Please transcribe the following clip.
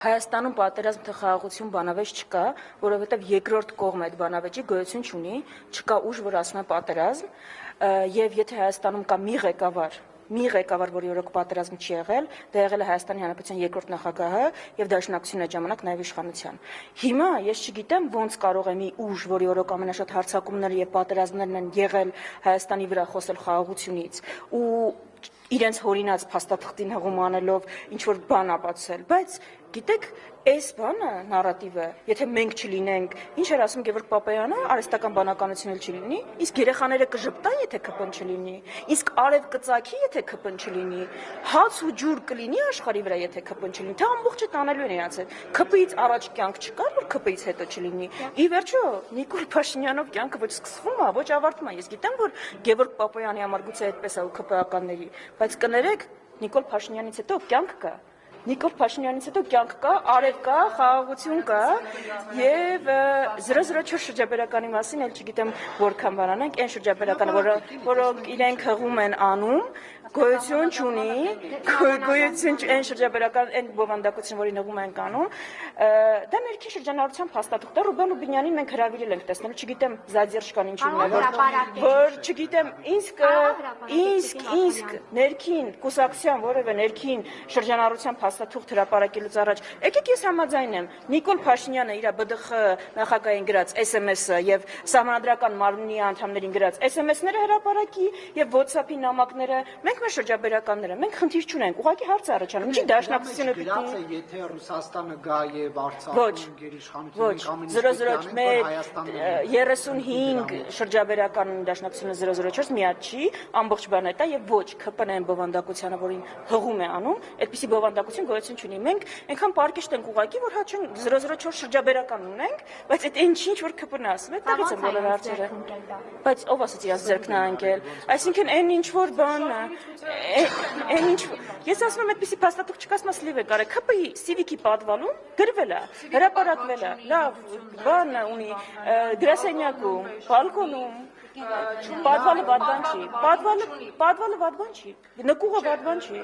Հայաստանում պատերազմ թե խաղաղություն բանավեճ չկա, որովհետև երկրորդ կողմը այդ բանավեճի գոյություն չունի, չկա ուժ, որ ասում է պատերազմ, եւ եթե Հայաստանում կա մի ղեկավար, որի օրոք պատերազմ չի եղել, դա եղել է Հայաստանի Հանրապետության երկրորդ նախագահը եւ Դաշնակցությունը այդ ժամանակ նաեւ իշխանության։ Հիմա ես չգիտեմ ոնց կարող է մի ուժ, որի օրոք ամենաշատ հարձակումները եւ պատերազմներն են եղել Հայաստանի վրա խոսել խաղաղությունից ու իրենց հորինած փաստաթղթին հղում անելով ինչ որ բան ապացուցել, բայց գիտեք, այս բանը նարատիվը, եթե մենք չլինենք, ինչ էր ասում Գևորգ Պապայանը, արհեստական բանականություն էլ չլինի, իսկ երեխաները կժպտան, եթե ԿՊ-ն չլինի, իսկ արև կծակի, եթե ԿՊ-ն չլինի, հաց ու ջուր կլինի աշխարհի վրա, եթե ԿՊ-ն չլինի, թե ամբողջը տանելու են իրաց հետ։ ԿՊ-ից առաջ կյանք չկա, որ ԿՊ-ից հետո չլինի։ Ի վերջո, Նիկոլ Փաշինյանով կյանքը ոչ սկսվում է, ոչ ավարտվում է։ Ես գիտեմ, որ Գևորգ Պապայանի համար գուցե այդպես է ու ԿՊ-ականների, բայց կներեք, Նիկոլ Փաշինյանից հետո կյանք կա։ Նիկոլ Փաշինյանից հետո կյանք կա, արև կա, խաղաղություն կա եւ 004 շրջաբերականի մասին էլ չգիտեմ որքան բանանանք, այն շրջաբերականը, որոնք իրենք հղում են անում, գոյություն չունի, այն շրջաբերական այն բովանդակություն, որին հղում են անում, դա ներքին շրջանառության փաստաթուղթ է, Ռուբեն Լուբինյանին մենք հրավիրել ենք տեսնել, չգիտեմ Զադիերշկան ինչի որ չգիտեմ իսկ ներքին կուսակցության որևէ ներքին շրջանառության փաստաթուղթ հրապարակելուց առաջ, եկեք ես համաձայնեմ, Նիկոլ Փաշինյանը իր ԲԴԽ նախագահին գրած SMS-ը եւ Սահմանադրական մարմնի անդամներին գրած SMS-ները հրապարակի եւ WhatsApp-ի նամակները, մենք մեր շրջաբերականները, մենք խնդիր չունենք, ուղղակի հարց է առաջանում, ինչի Դաշնակցությունը պիտի եթե Ռուսաստանը գա եւ Արցախում գերիշխանություն ոչ 35 շրջաբերական Դաշնակցությունը 004 միած չի, ամբողջ բանը դա եւ ոչ ԿՊ-ն այն բովանդակությանը, որին հղում է անում, այդպիսի բովանդակություն գոյություն չունի։ Մենք այնքան պարկեշտ ենք ուղղակի, որ հաճույք 004 շրջաբերական ունենք, բայց այդ ինչ որ ԿՊ-ն ասում է, դրանից են բոլոր հարցերը։ Բայց ով ասաց իրաց ձեռքն է անկել։ Այսինքն այն ինչ որ բան, այն ինչ ես ասում եմ այդպիսի փաստաթուղթ չկա, ասում սլիվ է կարել ԿՊ-ի Civic-ի պատվալում գրվել է, հրապարակվել է, լավ, բան ունի գրասենյակում, բալկոնում Պատվալը վատ բան չի, պատվալը վատ բան չի, նկուղը վատ բան չի։